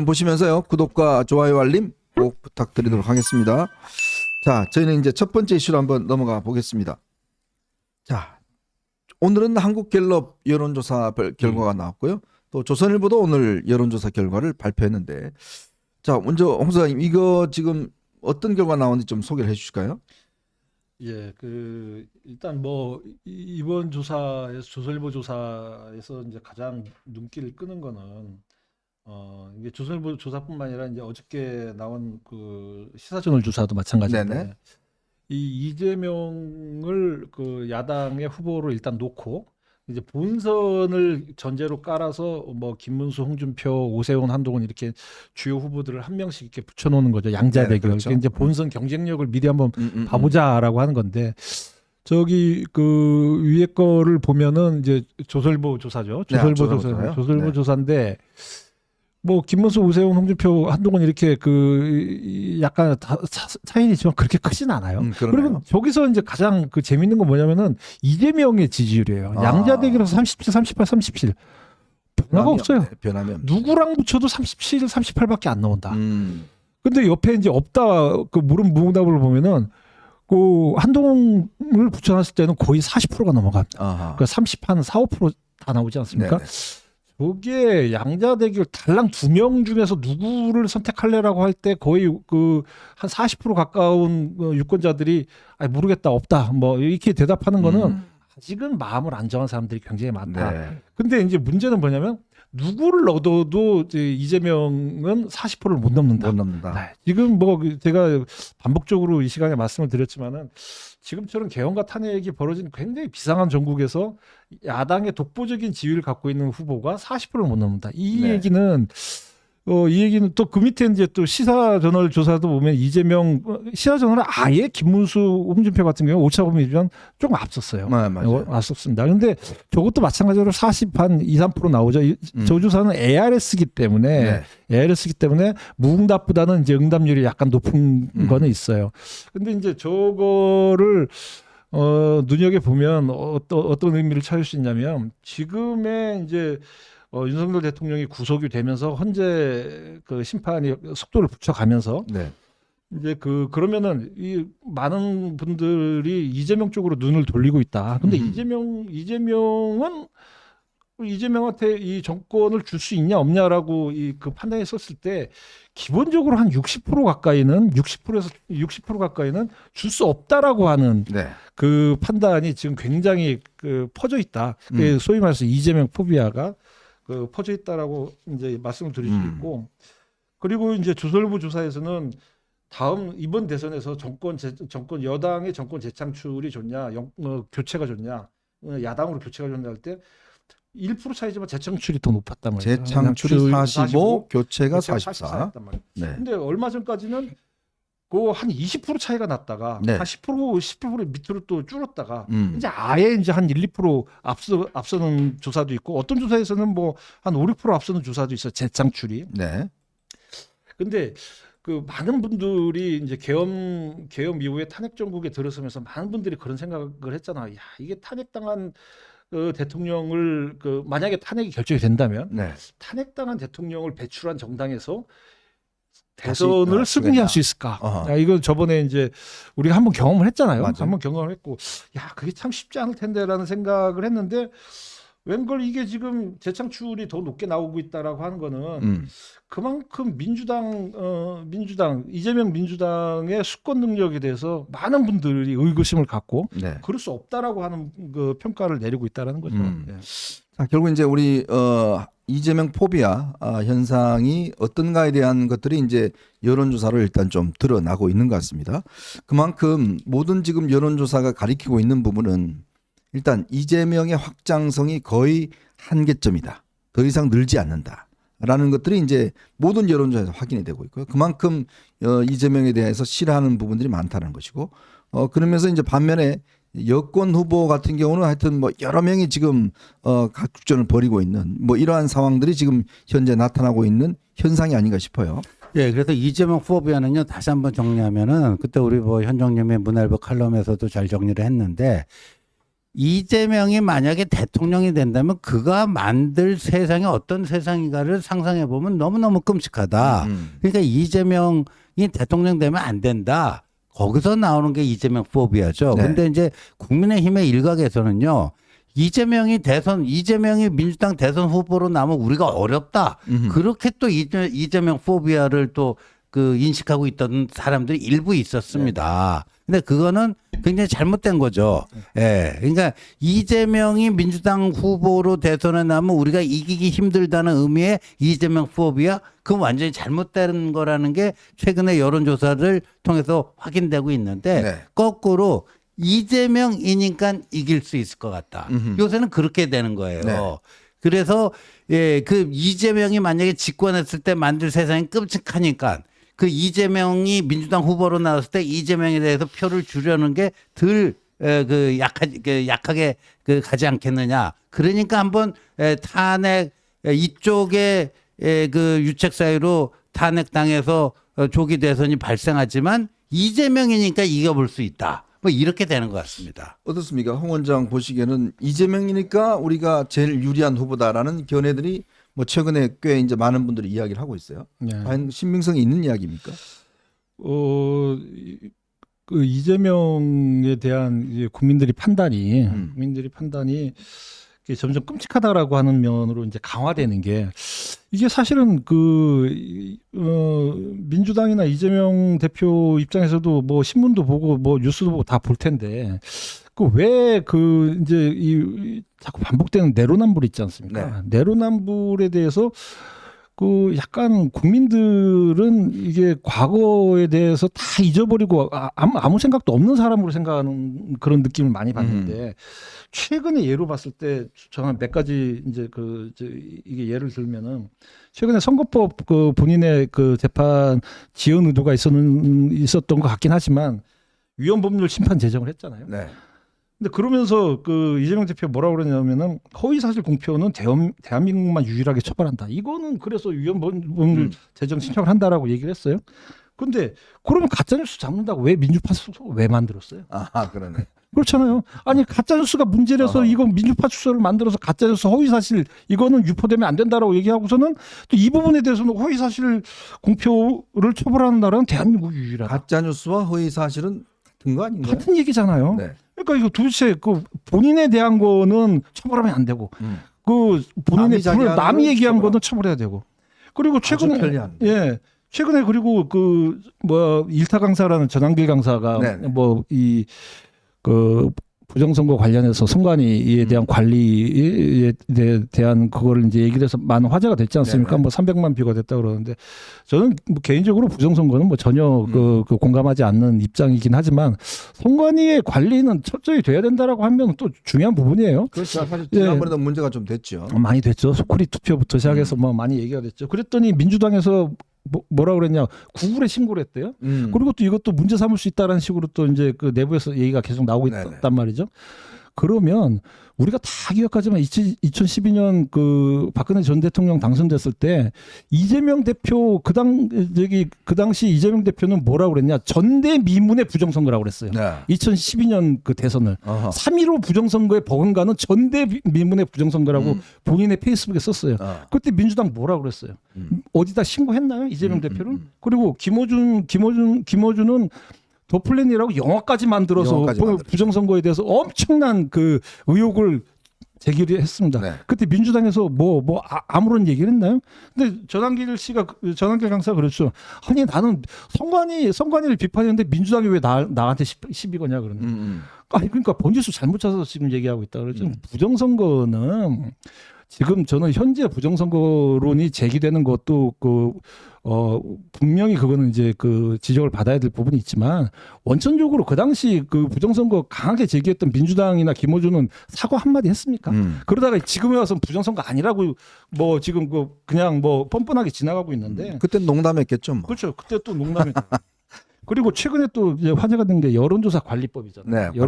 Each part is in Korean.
보시면서요, 구독과 좋아요 알림 꼭 부탁드리도록 하겠습니다. 자, 저희는 이제 첫 번째 이슈로 한번 넘어가 보겠습니다. 자, 오늘은 한국갤럽 여론조사 결과가 나왔고요. 또 조선일보도 오늘 여론조사 결과를 발표했는데, 자, 먼저 홍 소장님, 이거 지금 어떤 결과 나왔는지 좀 소개를 해주실까요? 예, 일단 뭐 이번 조사에서 조선일보 조사에서 이제 가장 눈길을 끄는 거는 이게 조선일보 조사뿐만 아니라 이제 어저께 나온 그 시사저널 조사도 마찬가지인데 네네. 이 이재명을 그 야당의 후보로 일단 놓고 이제 본선을 전제로 깔아서 뭐 김문수, 홍준표, 오세훈, 한동훈 이렇게 주요 후보들을 한 명씩 이렇게 붙여놓는 거죠. 양자 네, 대결. 그렇죠. 그러니까 이제 본선 경쟁력을 미리 한번 봐보자라고 하는 건데 저기 그 위에 거를 보면은 이제 조선일보 조사죠. 네, 조선일보 조선일보 조사, 조사요. 조선일보 네. 조사인데 뭐 김문수, 오세훈, 홍준표, 한동훈 이렇게 그 약간 차이지만 그렇게 크진 않아요. 그러네요. 그러면 저기서 이제 가장 그 재밌는 건 뭐냐면은 이재명의 지지율이에요. 아. 양자 대결에서 37, 38, 37 변화가 없어요. 네, 변하면. 누구랑 붙여도 37, 38밖에 안 나온다. 음. 근데 옆에 이제 없다 그 물음 무응답을 보면은 그 한동훈을 붙여놨을 때는 거의 40%가 넘어갑니다. 아하. 그러니까 30한 4, 5%다 나오지 않습니까? 네네. 저게 양자 대결 달랑 2명 중에서 누구를 선택할래라고 할 때 거의 그 한 40% 가까운 유권자들이 모르겠다 없다 뭐 이렇게 대답하는 거는 아직은 마음을 안 정한 사람들이 굉장히 많다. 네. 근데 이제 문제는 뭐냐면 누구를 넣어도 이제 이재명은 40%를 못 넘는다. 못 넘는다. 네, 지금 뭐 제가 반복적으로 이 시간에 말씀을 드렸지만은 지금처럼 개헌과 탄핵이 벌어진 굉장히 비상한 전국에서 야당의 독보적인 지위를 갖고 있는 후보가 40%를 못 넘는다. 이 네. 얘기는 이 얘기는 또 그 밑에 이제 또 시사저널 조사도 보면 이재명 시사저널은 아예 김문수, 홍준표 같은 경우 오차 범위면 조금 앞섰어요. 맞아요. 앞섰습니다. 그런데 저것도 마찬가지로 40한 2, 3% 나오죠. 저 조사는 ARS기 때문에 네. ARS기 때문에 무응답보다는 이제 응답률이 약간 높은 거는 있어요. 근데 이제 저거를 눈여겨 보면 어떤 의미를 찾을 수 있냐면 지금의 이제 윤석열 대통령이 구속이 되면서 헌재 그 심판이 속도를 붙여가면서 네. 이제 그러면은 이 많은 분들이 이재명 쪽으로 눈을 돌리고 있다. 근데 이재명한테 이 정권을 줄 수 있냐 없냐라고 그 판단했었을 때 기본적으로 한 60% 가까이는 60%에서 60% 가까이는 줄 수 없다라고 하는 네. 그 판단이 지금 굉장히 퍼져 있다. 소위 말해서 이재명 포비아가 퍼져 있다라고 이제 말씀을 드릴 수 있고, 그리고 이제 조선일보 조사에서는 이번 대선에서 정권 여당의 정권 재창출이 좋냐, 교체가 좋냐, 야당으로 교체가 좋냐 할 때 1% 차이지만 재창출이 더 높았단 말이에요. 재창출이 45, 교체가 44. 였단 말이에요. 네. 근데 얼마 전까지는 그 한 20% 차이가 났다가 네. 한 10% 밑으로 또 줄었다가 음. 이제 아예 이제 한 1, 2% 앞서는 조사도 있고 어떤 조사에서는 뭐 한 5, 6% 앞서는 조사도 있어요. 재창출이. 네. 근데 그 많은 분들이 이제 계엄 이후에 탄핵 정국에 들어서면서 많은 분들이 그런 생각을 했잖아요. 야, 이게 탄핵당한 대통령을 만약에 탄핵이 결정이 된다면 네. 탄핵당한 대통령을 배출한 정당에서 다시, 대선을 승리할 되겠다. 수 있을까? 어허. 야, 이건 저번에 이제 우리가 한번 경험을 했잖아요. 맞아요. 한번 경험을 했고, 야, 그게 참 쉽지 않을 텐데라는 생각을 했는데, 웬걸 이게 지금 재창출이 더 높게 나오고 있다라고 하는 거는 그만큼 이재명 민주당의 수권 능력에 대해서 많은 분들이 의구심을 갖고 네. 그럴 수 없다라고 하는 그 평가를 내리고 있다라는 거죠. 예. 자, 결국 이제 우리 이재명 포비아 현상이 어떤가에 대한 것들이 이제 여론조사로 일단 좀 드러나고 있는 것 같습니다. 그만큼 모든 지금 여론조사가 가리키고 있는 부분은 일단 이재명의 확장성이 거의 한계점이다. 더 이상 늘지 않는다라는 것들이 이제 모든 여론조사에서 확인이 되고 있고요. 그만큼 이재명에 대해서 싫어하는 부분들이 많다는 것이고, 그러면서 이제 반면에 여권 후보 같은 경우는 하여튼 뭐 여러 명이 지금 각축전을 벌이고 있는 뭐 이러한 상황들이 지금 현재 나타나고 있는 현상이 아닌가 싶어요. 예, 그래서 이재명 포비아는요, 다시 한번 정리하면은 그때 우리 뭐 현정님의 문화일보 칼럼에서도 잘 정리를 했는데 이재명이 만약에 대통령이 된다면 그가 만들 세상이 어떤 세상인가를 상상해 보면 너무너무 끔찍하다. 그러니까 이재명이 대통령 되면 안 된다. 거기서 나오는 게 이재명 포비아죠. 네. 근데 이제 국민의힘의 일각에서는요. 이재명이 민주당 대선 후보로 나오면 우리가 어렵다. 그렇게 또 이재명 포비아를 또 그 인식하고 있던 사람들이 일부 있었습니다. 근데 그거는 굉장히 잘못된 거죠. 예. 그러니까 이재명이 민주당 후보로 대선에 나오면 우리가 이기기 힘들다는 의미의 이재명 포비아, 그건 완전히 잘못된 거라는 게 최근에 여론조사를 통해서 확인되고 있는데 네. 거꾸로 이재명이니까 이길 수 있을 것 같다. 요새는 그렇게 되는 거예요. 네. 그래서 예, 그 이재명이 만약에 집권했을 때 만들 세상이 끔찍하니까 그 이재명이 민주당 후보로 나왔을 때 이재명에 대해서 표를 주려는 게 덜 약하게 가지 않겠느냐. 그러니까 한번 탄핵 이쪽에 그 유책 사유로 탄핵당해서 조기 대선이 발생하지만 이재명이니까 이겨볼 수 있다. 뭐 이렇게 되는 것 같습니다. 어떻습니까? 홍 원장 보시기에는 이재명이니까 우리가 제일 유리한 후보다라는 견해들이 뭐 최근에 꽤 이제 많은 분들이 이야기를 하고 있어요. 네. 과연 신빙성이 있는 이야기입니까? 그 이재명에 대한 이제 국민들이 판단이 이게 점점 끔찍하다라고 하는 면으로 이제 강화되는 게 이게 사실은 민주당이나 이재명 대표 입장에서도 뭐 신문도 보고 뭐 뉴스도 보고 다 볼 텐데 왜 이제 자꾸 반복되는 내로남불 있지 않습니까? 네. 내로남불에 대해서 약간 국민들은 이게 과거에 대해서 다 잊어버리고 아무 생각도 없는 사람으로 생각하는 그런 느낌을 많이 받는데 최근에 예로 봤을 때 저는 몇 가지 이제 이게 예를 들면은 최근에 선거법 본인의 재판 지연 의도가 있었던 것 같긴 하지만 위헌법률 심판 제정을 했잖아요. 네. 근데 그러면서 이재명 대표 뭐라고 그러냐면은 허위사실 공표는 대한민국만 유일하게 처벌한다. 이거는 그래서 위헌법률 제정 신청을 한다라고 얘기를 했어요. 근데 그러면 가짜뉴스 잡는다고 왜 민주파수소 왜 만들었어요? 아, 그러네. 그렇잖아요. 아니 가짜뉴스가 문제라서 이거 민주파수소를 만들어서 가짜뉴스 허위사실 이거는 유포되면 안 된다라고 얘기하고서는 또 이 부분에 대해서는 허위사실 공표를 처벌하는 나라는 대한민국 유일하다. 가짜 뉴스와 허위 사실은 같은 거 아닌가요? 같은 얘기잖아요. 네. 그러니까 이거 도대체 본인에 대한 거는 처벌하면 안 되고 본인의 남이 얘기한 거는 처벌해야 되고 그리고 최근에 편리한. 최근에 그리고 일타 강사라는 전한길 강사가 네. 부정선거 관련해서 선관위에 대한 관리에 대한 그거를 이제 얘기를 해서 많은 화제가 됐지 않습니까? 네네. 뭐 300만 뷰가 됐다 그러는데 저는 뭐 개인적으로 부정선거는 뭐 전혀 공감하지 않는 입장이긴 하지만 선관위의 관리는 철저히 돼야 된다라고 하면 또 중요한 부분이에요. 그렇죠. 사실 지난번에도 문제가 좀 됐죠. 많이 됐죠. 소쿠리 투표부터 시작해서 뭐 많이 얘기가 됐죠. 그랬더니 민주당에서 뭐라 그랬냐 구글에 신고를 했대요. 그리고 또 이것도 문제 삼을 수 있다라는 식으로 또 이제 내부에서 얘기가 계속 나오고 있단 말이죠. 그러면 우리가 다 기억하지만 2012년 박근혜 전 대통령 당선됐을 때 이재명 대표 그 당시 이재명 대표는 뭐라고 그랬냐 전대미문의 부정선거라고 그랬어요. 네. 2012년 대선을 3.15 부정선거에 버금가는 전대미문의 부정선거라고 본인의 페이스북에 썼어요. 그때 민주당 뭐라고 그랬어요? 어디다 신고했나요? 이재명 대표는? 그리고 김어준은 더플랜이라고 영화까지 만들어서 부정선거에 대해서 엄청난 의혹을 제기를 했습니다. 네. 그때 민주당에서 아무런 얘기를 했나요? 근데 전한길 강사가 그랬죠. 아니 나는 선관위를 비판했는데 민주당이 왜 나한테 시비 거냐 그러는. 아니 그러니까 번지수 잘못 찾아서 지금 얘기하고 있다 그러죠. 부정선거는 지금 저는 현재 부정선거론이 제기되는 것도 분명히 그거는 이제 지적을 받아야 될 부분이 있지만 원천적으로 그 당시 부정선거 강하게 제기했던 민주당이나 김어준은 사과 한마디 했습니까? 그러다가 지금에 와서는 부정선거 아니라고 지금 그냥 뻔뻔하게 지나가고 있는데 그때 농담했겠죠. 뭐. 그렇죠. 그때 또 농담이 그리고 최근에 또 이제 화제가 된 게 여론조사 관리법이잖아요. 네,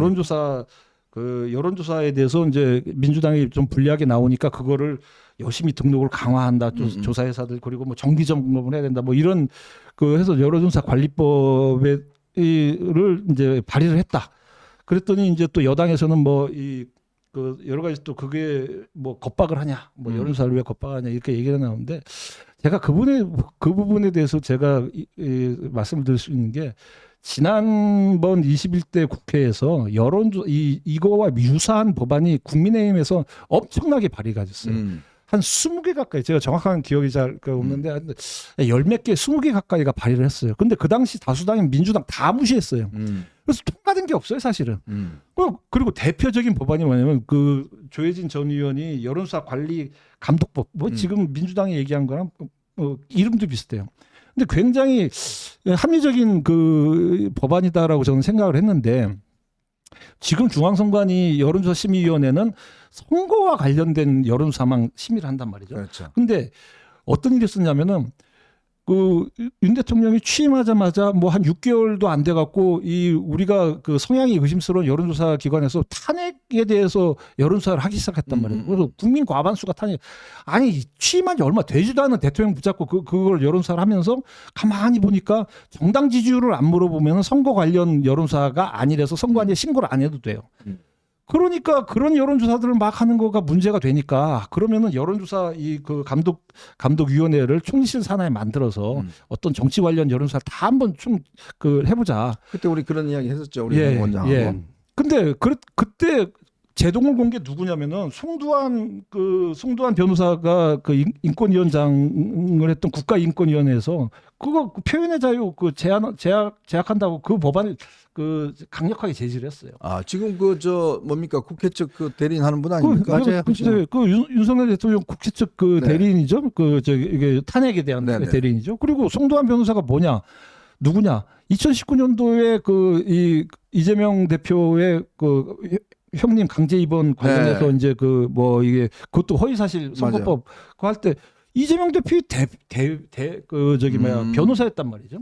여론조사에 대해서 이제 민주당이 좀 불리하게 나오니까 그거를 열심히 등록을 강화한다. 조사회사들 그리고 정기 점검을 해야 된다. 이런 해서 여론조사 관리법을 이제 발의를 했다. 그랬더니 이제 또 여당에서는 그 여러 가지 또 그게 뭐 겁박을 하냐, 뭐 여론조사를 왜 겁박하냐 이렇게 얘기가 나오는데 제가 그 부분에 대해서 제가 말씀을 드릴 수 있는 게 지난번 21대 국회에서 이거와 유사한 법안이 국민의힘에서 엄청나게 발의가 됐어요. 한 20개 가까이 제가 정확한 기억이 잘 없는데 한 10몇 개, 20개 가까이가 발의를 했어요. 근데 그 당시 다수당인 민주당 다 무시했어요. 그래서 통과된 게 없어요, 사실은. 그리고 대표적인 법안이 뭐냐면 그 조혜진 전 의원이 여론조사 관리 감독법, 뭐 지금 민주당이 얘기한 거랑 이름도 비슷해요. 근데 굉장히 합리적인 그 법안이다라고 저는 생각을 했는데 지금 중앙선관위 여론조사 심의위원회는 선거와 관련된 여론조사만 심의를 한단 말이죠. 그렇죠. 근데 어떤 일이 있었냐면은 그 윤 대통령이 취임하자마자 뭐 한 6개월도 안 돼 갖고 이 우리가 그 성향이 의심스러운 여론조사 기관에서 탄핵에 대해서 여론조사를 하기 시작했단 말이에요. 그래서 국민 과반수가 탄핵. 아니 취임한 지 얼마 되지도 않은 대통령 붙잡고 그걸 여론조사를 하면서 가만히 보니까 정당 지지율을 안 물어보면 선거 관련 여론조사가 아니라서 선관위에 신고를 안 해도 돼요. 그러니까 그런 여론조사들을 막 하는 거가 문제가 되니까 그러면은 여론조사 그 감독위원회를 총리실 산하에 만들어서 어떤 정치 관련 여론조사 다 한번 그 해보자. 그때 우리 그런 이야기 했었죠. 우리 원장하고. 예. 근데 그때 제동을 건 게 누구냐면은 송두환 변호사가 그 인권위원장을 했던 국가인권위원회에서 그거 표현의 자유 그 제약한다고 그 법안을 그 강력하게 제지를 했어요. 아 지금 그 뭡니까 국회 측 그 대리인하는 분 아닙니까? 맞아요. 윤석열 대통령 국회 측 그 네. 대리인이죠. 이게 탄핵에 대한 네네. 대리인이죠. 그리고 송두환 변호사가 누구냐? 2019년도에 그 이재명 대표의 그 형님 강제 입원 관련해서 네. 이제 그 뭐 이게 그것도 허위사실 선거법 그거 할 때 이재명 대표의 변호사였단 말이죠.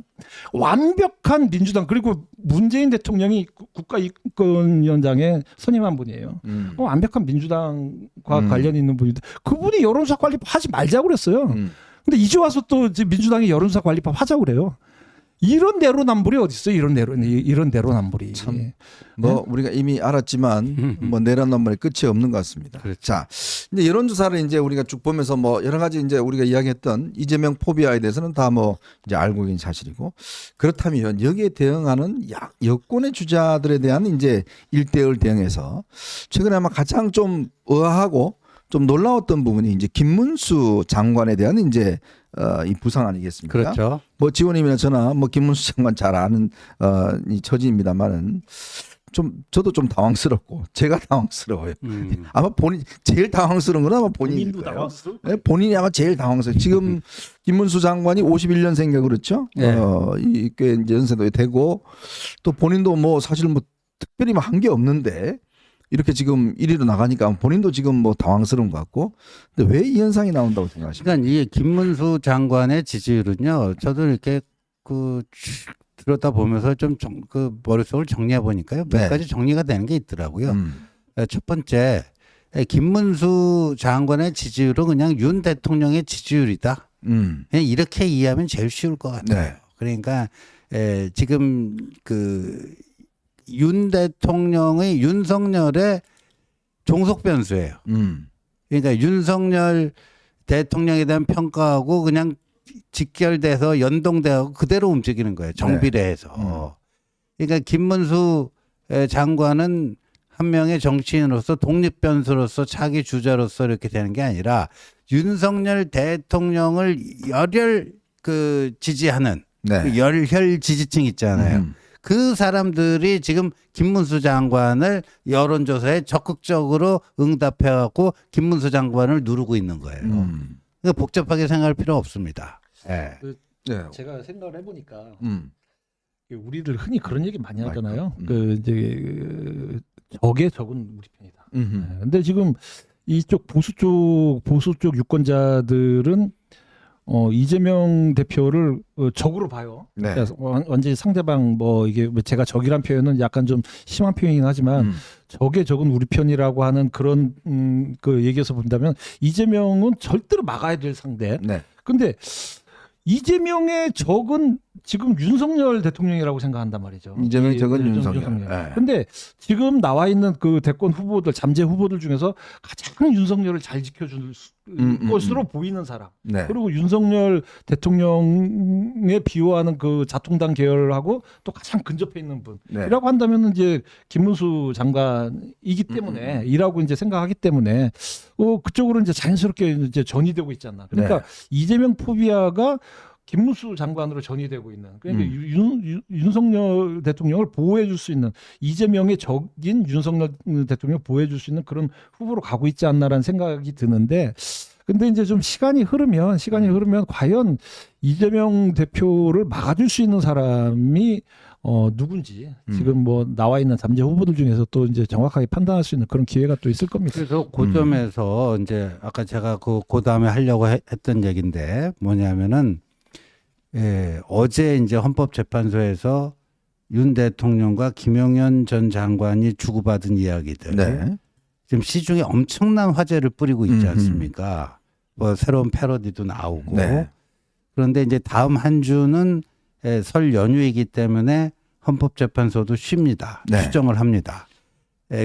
완벽한 민주당 그리고 문재인 대통령이 국가인권위원장에 선임한 분이에요. 완벽한 민주당과 관련 있는 분인데 그분이 여론조사 관리법 하지 말자고 그랬어요. 근데 이제 와서 또 이제 민주당이 여론조사 관리법 하자고 그래요. 이런 내로남불이 어디 있어요? 이런 내로남불이. 참, 뭐 우리가 이미 알았지만 뭐 내로남불의 끝이 없는 것 같습니다. 그렇죠. 자, 이제 여론조사를 이제 우리가 쭉 보면서 뭐 여러 가지 이제 우리가 이야기했던 이재명 포비아에 대해서는 다 뭐 이제 알고 있는 사실이고 그렇다면 여기에 대응하는 여권의 주자들에 대한 이제 일대일 대응에서 최근에 아마 가장 좀 의아하고 좀 놀라웠던 부분이 이제 김문수 장관에 대한 이제 이 부상 아니겠습니까? 그렇죠. 뭐 지원님이나 저나 뭐 김문수 장관 잘 아는 이 처지입니다만은 저도 좀 당황스럽고 제가 당황스러워요. 아마 제일 당황스러운 건 아마 본인일 본인도 거예요. 당황스러워? 네, 본인이 아마 제일 당황스러워요. 지금 김문수 장관이 51년생인가 그렇죠? 네. 꽤 이제 연세도 되고 또 본인도 뭐 사실 뭐 특별히 뭐 한 게 없는데 이렇게 지금 1위로 나가니까 본인도 지금 뭐 당황스러운 것 같고 근데 왜 이 현상이 나온다고 생각하십니까? 그러니까 이 김문수 장관의 지지율은요. 저도 이렇게 그 들었다 보면서 좀 그 머릿속을 정리해 보니까요. 몇 네. 가지 정리가 되는 게 있더라고요. 첫 번째, 김문수 장관의 지지율은 그냥 윤 대통령의 지지율이다. 그냥 이렇게 이해하면 제일 쉬울 것 같아요. 네. 그러니까 지금 그 윤 대통령의 윤석열의 종속 변수예요. 그러니까 윤석열 대통령에 대한 평가하고 그냥 직결돼서 연동돼서 그대로 움직이는 거예요. 정비례해서. 그러니까 김문수 장관은 한 명의 정치인으로서 독립 변수로서 차기 주자로서 이렇게 되는 게 아니라 윤석열 대통령을 열혈 그 지지하는 네. 그 열혈 지지층 있잖아요. 그 사람들이 지금 김문수 장관을 여론조사에 적극적으로 응답해갖고 김문수 장관을 누르고 있는 거예요. 그러니까 복잡하게 생각할 필요 없습니다. 네. 네. 제가 생각을 해보니까 우리들 우리들 흔히 그런 얘기 많이 하잖아요. 음. 그 이제 적의 적은 우리 편이다. 네. 근데 지금 이쪽 보수 쪽 유권자들은 이재명 대표를 적으로 봐요. 네. 그래서 완전히 상대방 뭐 이게 제가 적이란 표현은 약간 좀 심한 표현이긴 하지만 적의 적은 우리 편이라고 하는 그런 그 얘기에서 본다면 이재명은 절대로 막아야 될 상대. 네. 근데 이재명의 적은 지금 윤석열 대통령이라고 생각한단 말이죠. 이재명 이- 적은 이- 윤석열. 예. 근데 지금 나와 있는 그 대권 후보들, 잠재 후보들 중에서 가장 윤석열을 잘 지켜줄 것으로 보이는 사람. 네. 그리고 윤석열 대통령에 비호하는 그 자통당 계열하고 또 가장 근접해 있는 네. 분이라고 한다면 이제 김문수 장관이기 때문에 이라고 이제 생각하기 때문에 그쪽으로 이제 자연스럽게 이제 전이되고 있잖아. 그러니까 네. 이재명 포비아가 김문수 장관으로 전이되고 있는 그러니까 윤석열 대통령을 보호해 줄 수 있는 이재명의 적인 윤석열 대통령을 보호해 줄 수 있는 그런 후보로 가고 있지 않나라는 생각이 드는데 근데 이제 좀 시간이 흐르면 과연 이재명 대표를 막아줄 수 있는 사람이 누군지 지금 뭐 나와 있는 잠재 후보들 중에서 또 이제 정확하게 판단할 수 있는 그런 기회가 또 있을 겁니다. 그래서 그 점에서 이제 아까 제가 그 다음에 하려고 했던 얘기인데 뭐냐면은 어제 이제 헌법재판소에서 윤 대통령과 김용현 전 장관이 주고받은 이야기들 네. 지금 시중에 엄청난 화제를 뿌리고 있지 않습니까? 뭐 새로운 패러디도 나오고 네. 그런데 이제 다음 한 주는 설 연휴이기 때문에 헌법재판소도 쉽니다. 네. 수정을 합니다.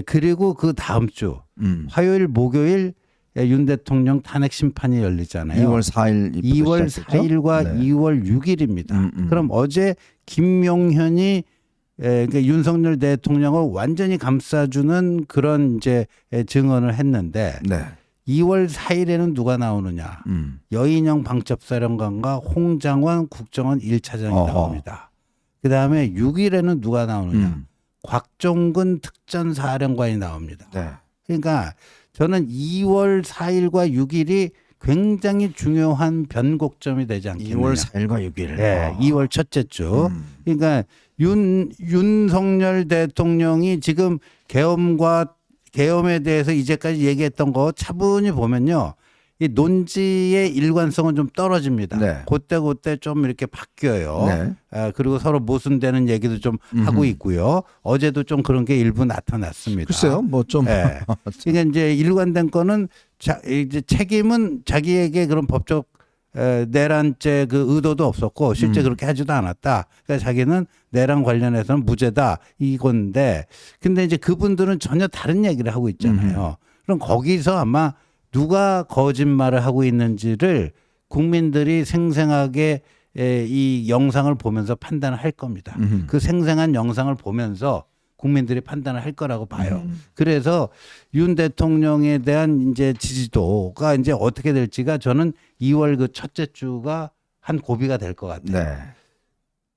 그리고 그 다음 주 화요일, 목요일 윤 대통령 탄핵 심판이 열리잖아요. 2월 4일 2월 4일과 네. 2월 6일입니다. 그럼 어제 김용현이 그러니까 윤석열 대통령을 완전히 감싸주는 그런 이제 증언을 했는데 네. 2월 4일에는 누가 나오느냐? 여인영 방첩사령관과 홍장원 국정원 1차장이 어허. 나옵니다. 그 다음에 6일에는 누가 나오느냐? 곽종근 특전사령관이 나옵니다. 네. 그러니까 저는 2월 4일과 6일이 굉장히 중요한 변곡점이 되지 않겠느냐. 2월 4일과 6일. 네, 2월 첫째 주. 그러니까 윤석열 대통령이 지금 계엄에 대해서 이제까지 얘기했던 거 차분히 보면요. 이 논지의 일관성은 좀 떨어집니다. 네. 그때 좀 이렇게 바뀌어요. 네. 그리고 서로 모순되는 얘기도 좀 하고 있고요. 어제도 좀 그런 게 일부 나타났습니다. 글쎄요, 뭐 좀. 네. 그러니까 이제 일관된 거는 이제 책임은 자기에게 그런 법적 내란죄 그 의도도 없었고 실제 그렇게 하지도 않았다. 그러니까 자기는 내란 관련해서는 무죄다 이건데, 근데 이제 그분들은 전혀 다른 얘기를 하고 있잖아요. 그럼 거기서 아마 누가 거짓말을 하고 있는지를 국민들이 생생하게 이 영상을 보면서 판단을 할 겁니다. 그 생생한 영상을 보면서 국민들이 판단을 할 거라고 봐요. 그래서 윤 대통령에 대한 이제 지지도가 이제 어떻게 될지가 저는 2월 그 첫째 주가 한 고비가 될 것 같아요. 네.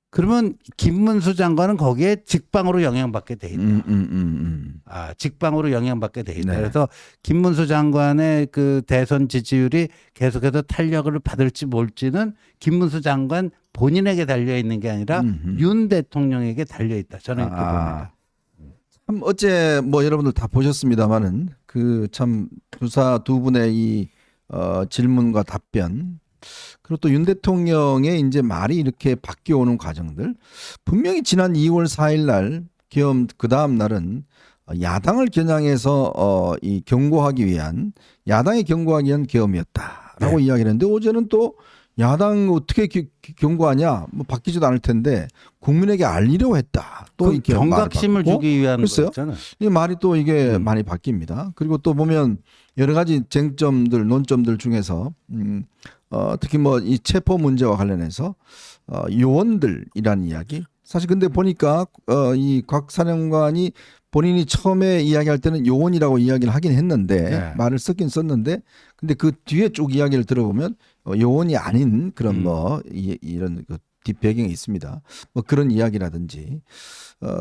그러면 김문수 장관은 거기에 직방으로 영향받게 돼 있다. 직방으로 영향받게 돼 있다. 네. 그래서 김문수 장관의 그 대선 지지율이 계속해서 탄력을 받을지 몰지는 김문수 장관 본인에게 달려 있는 게 아니라 윤 대통령에게 달려 있다. 저는 이렇게 봅니다. 참 어제 뭐 여러분들 다 보셨습니다만은 그 참 두 분의 이 질문과 답변, 그리고 또 윤 대통령의 이제 말이 이렇게 바뀌어오는 과정들, 분명히 지난 2월 4일 날 계엄 그 다음 날은 야당을 겨냥해서 이 야당에 경고하기 위한 계엄이었다라고 이야기를 했는데, 어제는 또 야당 어떻게 경고하냐, 뭐 바뀌지도 않을 텐데 국민에게 알리려고 했다. 또 그 이렇게 경각심을 주기 위한 글쎄요. 거잖아요. 이 말이 또 이게 많이 바뀝니다. 그리고 또 보면 여러 가지 쟁점들, 논점들 중에서 특히 뭐 이 체포 문제와 관련해서 요원들이라는 이야기. 사실 근데 보니까 이 곽 사령관이 본인이 처음에 이야기할 때는 요원이라고 이야기를 하긴 했는데, 네. 말을 썼긴 썼는데, 근데 그 뒤에 쭉 이야기를 들어보면 요원이 아닌 그런 뭐 이런 그 뒷배경이 있습니다. 뭐 그런 이야기라든지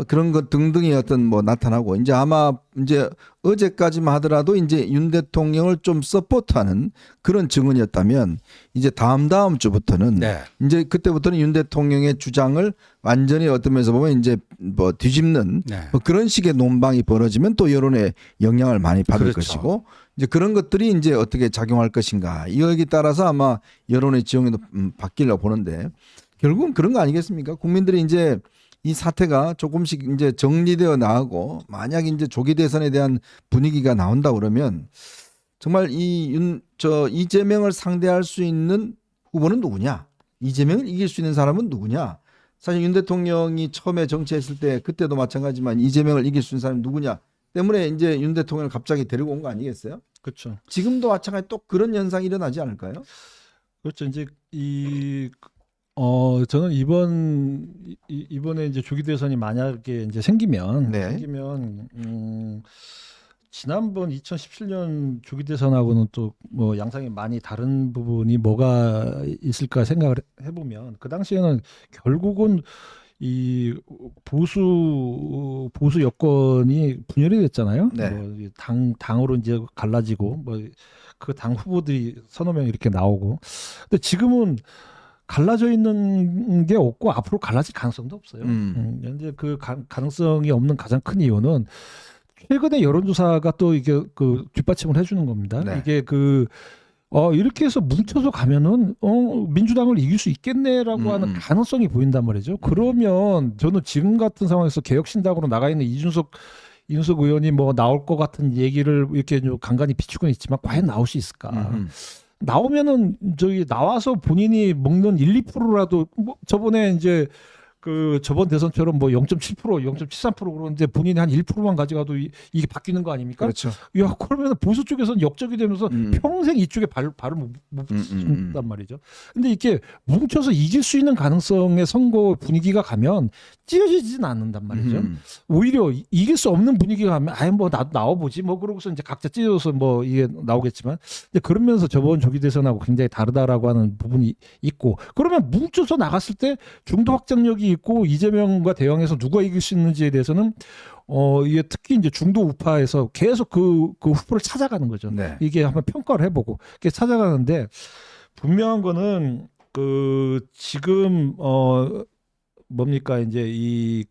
그런 것 등등이 어떤 뭐 나타나고, 이제 아마 이제 어제까지만 하더라도 이제 윤 대통령을 좀 서포트하는 그런 증언이었다면, 이제 다음 주부터는 네. 이제 그때부터는 윤 대통령의 주장을 완전히 어떤 면에서 보면 이제 뭐 뒤집는 네. 뭐 그런 식의 논방이 벌어지면 또 여론에 영향을 많이 받을 그렇죠. 것이고, 이제 그런 것들이 이제 어떻게 작용할 것인가, 이거에 따라서 아마 여론의 지형도 바뀌려고 보는데, 결국은 그런 거 아니겠습니까? 국민들이 이제 이 사태가 조금씩 이제 정리되어 나가고, 만약 이제 조기 대선에 대한 분위기가 나온다 그러면 정말 이재명을 상대할 수 있는 후보는 누구냐? 이재명을 이길 수 있는 사람은 누구냐? 사실 윤 대통령이 처음에 정치했을 때 그때도 마찬가지지만 이재명을 이길 수 있는 사람이 누구냐 때문에 이제 윤 대통령을 갑자기 데리고 온 거 아니겠어요? 그렇죠. 지금도 마찬가지 또 그런 현상이 일어나지 않을까요? 그렇죠. 이제 저는 이번에 이제 조기 대선이 만약에 이제 생기면 네. 지난번 2017년 조기 대선하고는 또 뭐 양상이 많이 다른 부분이 뭐가 있을까 생각을 해보면 그 당시에는 결국은 이 보수 여권이 분열이 됐잖아요. 네. 뭐 당으로 이제 갈라지고 뭐 그 당 후보들이 서너 명 이렇게 나오고. 근데 지금은 갈라져 있는 게 없고 앞으로 갈라질 가능성도 없어요. 현재 그 가능성이 없는 가장 큰 이유는 최근에 여론조사가 또 이게 그 뒷받침을 해주는 겁니다. 네. 이게 이렇게 해서 뭉쳐서 가면은 민주당을 이길 수 있겠네라고 하는 가능성이 보인단 말이죠. 그러면 저는 지금 같은 상황에서 개혁신당으로 나가 있는 이준석 의원이 뭐 나올 것 같은 얘기를 이렇게 좀 간간히 비추고는 있지만 과연 나올 수 있을까? 나오면은 나와서 본인이 먹는 1~2%라도 뭐 저번에 이제 그 저번 대선처럼 뭐 0.7%, 0.73% 그러는데 본인이 한 1%만 가져가도 이게 바뀌는 거 아닙니까? 그렇죠. 야, 그러면 보수 쪽에서는 역적이 되면서 평생 이쪽에 발을 못 붙인단 말이죠. 근데 이렇게 뭉쳐서 이길 수 있는 가능성의 선거 분위기가 가면 찢어지진 않는단 말이죠. 오히려 이길 수 없는 분위기가 가면 아예 뭐 나도 나와보지 뭐 그러고서 이제 각자 찢어져서 뭐 이게 나오겠지만 근데 그러면서 저번 조기 대선하고 굉장히 다르다라고 하는 부분이 있고 그러면 뭉쳐서 나갔을 때 중도 확장력이 있고 이재명과 대응해서 누가 이길 수 있는지에 대해서는 이게 특히 이제 중도 우파에서 계속 그 후보를 찾아가는 거죠. 네. 이게 한번 평가를 해보고 이렇게 찾아가는데 분명한 거는 지금 뭡니까 이제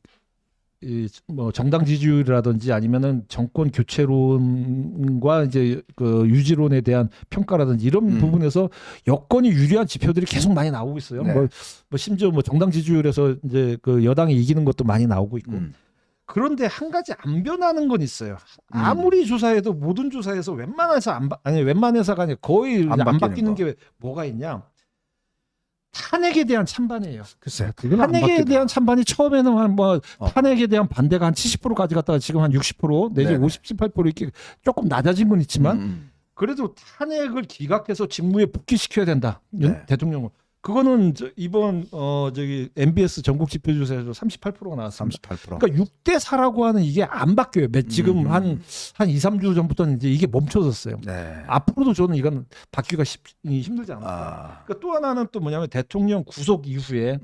뭐 정당 지지율이라든지 아니면은 정권 교체론과 이제 그 유지론에 대한 평가라든지 이런 부분에서 여건이 유리한 지표들이 계속 많이 나오고 있어요. 네. 뭐 심지어 뭐 정당 지지율에서 이제 그 여당이 이기는 것도 많이 나오고 있고. 그런데 한 가지 안 변하는 건 있어요. 아무리 조사해도 모든 조사에서 웬만해서가 아니라 거의 안 바뀌는 게 뭐가 있냐? 탄핵에 대한 찬반이에요. 글쎄, 탄핵에 대한 찬반이 처음에는 탄핵에 대한 반대가 한 70%까지 갔다가 지금 한 60% 내지 네네. 50, 18% 이렇게 조금 낮아진 건 있지만 그래도 탄핵을 기각해서 직무에 복귀시켜야 된다. 네. 대통령을. 그거는 이번 MBS 전국 지표조사에서 38%가 나왔습니다. 38%. 그러니까 6대4라고 하는 이게 안 바뀌어요. 지금 한 2, 3주 전부터는 이제 이게 멈춰졌어요. 네. 앞으로도 저는 이건 바뀌기가 힘들지 않을까. 그러니까 또 하나는 또 뭐냐면 대통령 구속 이후에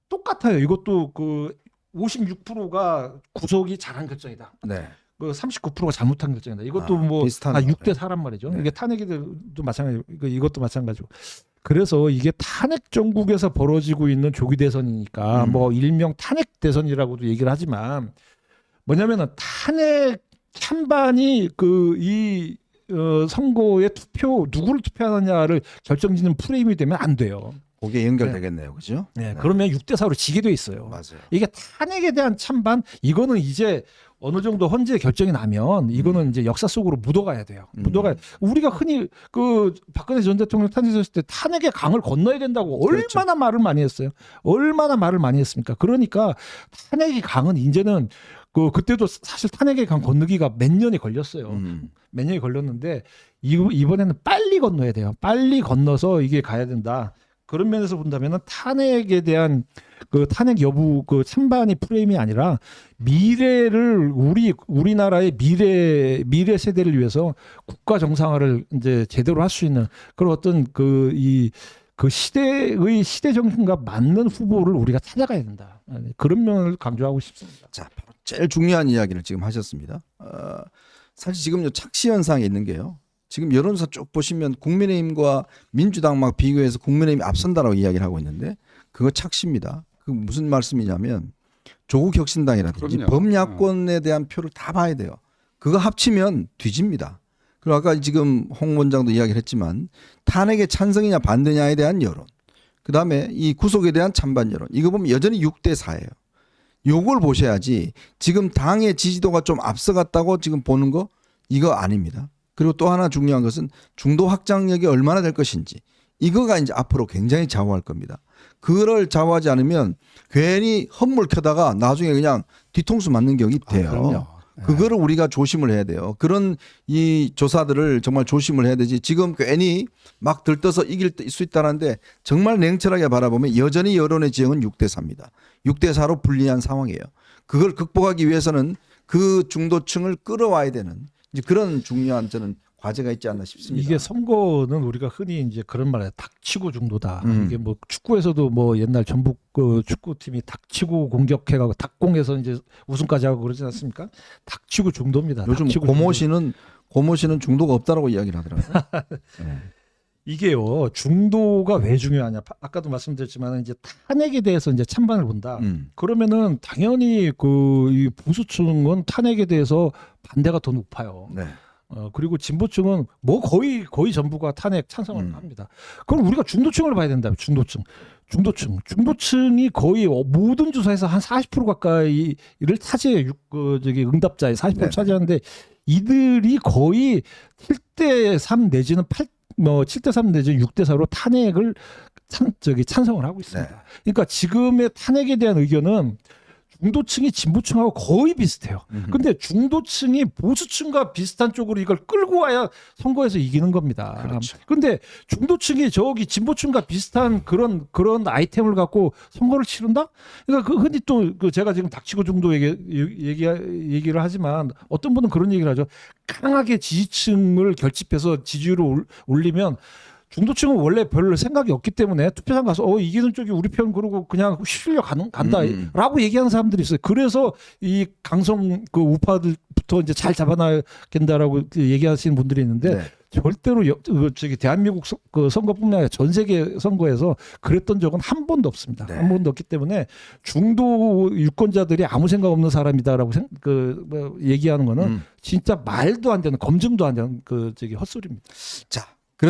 똑같아요. 이것도 그 56%가 구속이 잘한 결정이다. 네. 그 39%가 잘못한 결정이다. 이것도 뭐 비슷한 6대4란 말이죠. 네. 이게 탄핵도 마찬가지고 이것도 마찬가지고. 그래서 이게 탄핵 전국에서 벌어지고 있는 조기 대선이니까 뭐 일명 탄핵 대선이라고도 얘기를 하지만 뭐냐면은 탄핵 찬반이 선거의 누구를 투표하느냐를 결정짓는 프레임이 되면 안 돼요. 거기에 연결되겠네요. 그죠? 네. 그러면 6대4로 지게 돼 있어요. 맞아요. 이게 탄핵에 대한 찬반 이거는 이제 어느 정도 헌재 결정이 나면 이거는 이제 역사 속으로 묻어가야 돼요. 우리가 흔히 그 박근혜 전 대통령 탄핵했을 때 탄핵의 강을 건너야 된다고 그렇죠. 얼마나 말을 많이 했어요. 얼마나 말을 많이 했습니까? 그러니까 탄핵의 강은 이제는 그때도 사실 탄핵의 강 건너기가 몇 년이 걸렸어요. 몇 년이 걸렸는데 이번에는 빨리 건너야 돼요. 빨리 건너서 이게 가야 된다. 그런 면에서 본다면은 탄핵에 대한 그 탄핵 여부 찬반이 프레임이 아니라 미래를 우리나라의 미래 세대를 위해서 국가 정상화를 이제 제대로 할 수 있는 그런 어떤 그 시대의 시대 정신과 맞는 후보를 우리가 찾아가야 된다. 그런 면을 강조하고 싶습니다. 자, 바로 제일 중요한 이야기를 지금 하셨습니다. 사실 지금 착시 현상이 있는 게요. 지금 여론조사 쭉 보시면 국민의힘과 민주당 막 비교해서 국민의힘이 앞선다라고 이야기를 하고 있는데 그거 착시입니다. 그 무슨 말씀이냐면 조국 혁신당이라든지 그럼요. 범야권에 대한 표를 다 봐야 돼요. 그거 합치면 뒤집니다. 그리고 아까 지금 홍 원장도 이야기를 했지만 탄핵의 찬성이냐 반대냐에 대한 여론, 그다음에 이 구속에 대한 찬반 여론, 이거 보면 여전히 6대4예요. 요걸 보셔야지 지금 당의 지지도가 좀 앞서갔다고 지금 보는 거 이거 아닙니다. 그리고 또 하나 중요한 것은 중도 확장력이 얼마나 될 것인지 이거가 이제 앞으로 굉장히 좌우할 겁니다. 그걸 좌우하지 않으면 괜히 헛물 켜다가 나중에 그냥 뒤통수 맞는 격이 돼요. 그럼요. 그거를 우리가 조심을 해야 돼요. 그런 이 조사들을 정말 조심을 해야 되지. 지금 괜히 막 들떠서 이길 수 있다는데 정말 냉철하게 바라보면 여전히 여론의 지형은 6대4입니다. 6대4로 불리한 상황이에요. 그걸 극복하기 위해서는 그 중도층을 끌어와야 되는 이제 그런 중요한 저는 과제가 있지 않나 싶습니다. 이게 선거는 우리가 흔히 이제 그런 말에 닥치고 중도다. 음. 이게 뭐 축구에서도 뭐 옛날 전북 그 축구팀이 닥치고 공격해가고 닥공해서 이제 우승까지 하고 그러지 않습니까? 닥치고 중도입니다. 요즘 닥치고 고모씨는 중도가 없다라고 이야기를 하더라고요. 네. 이게요 중도가 왜 중요하냐? 아까도 말씀드렸지만 이제 탄핵에 대해서 이제 찬반을 본다. 그러면은 당연히 이 보수층은 탄핵에 대해서 반대가 더 높아요. 네. 그리고 진보층은 뭐 거의 차전부가 탄핵 찬성을 합니다. 그럼 우리가 중도층을 봐야 된다. 중도층이 거의 모든 조사에서 한 40% 가까이를 차지해 응답자의 40% 네. 차지하는데 이들이 거의 7대3 내지는 7대3 내지는 6대4로 탄핵을 찬성을 하고 있습니다. 네. 그러니까 지금의 탄핵에 대한 의견은 중도층이 진보층하고 거의 비슷해요. 근데 중도층이 보수층과 비슷한 쪽으로 이걸 끌고 와야 선거에서 이기는 겁니다. 그렇죠. 근데 중도층이 저기 진보층과 비슷한 그런 아이템을 갖고 선거를 치른다? 그러니까 흔히 또 제가 지금 닥치고 중도 얘기를 하지만 어떤 분은 그런 얘기를 하죠. 강하게 지지층을 결집해서 지지율을 올리면 중도층은 원래 별로 생각이 없기 때문에 투표장 가서 이기는 쪽이 우리 편 그러고 그냥 휘둘려 간다라고 얘기하는 사람들이 있어요. 그래서 이 강성 우파들부터 이제 잘 잡아나간다라고 얘기하시는 분들이 있는데 네. 절대로 대한민국 선거뿐만 아니라 전 세계 선거에서 그랬던 적은 한 번도 없습니다. 네. 한 번도 없기 때문에 중도 유권자들이 아무 생각 없는 사람이다라고 얘기하는 거는 진짜 말도 안 되는 검증도 안 되는 헛소리입니다. 자,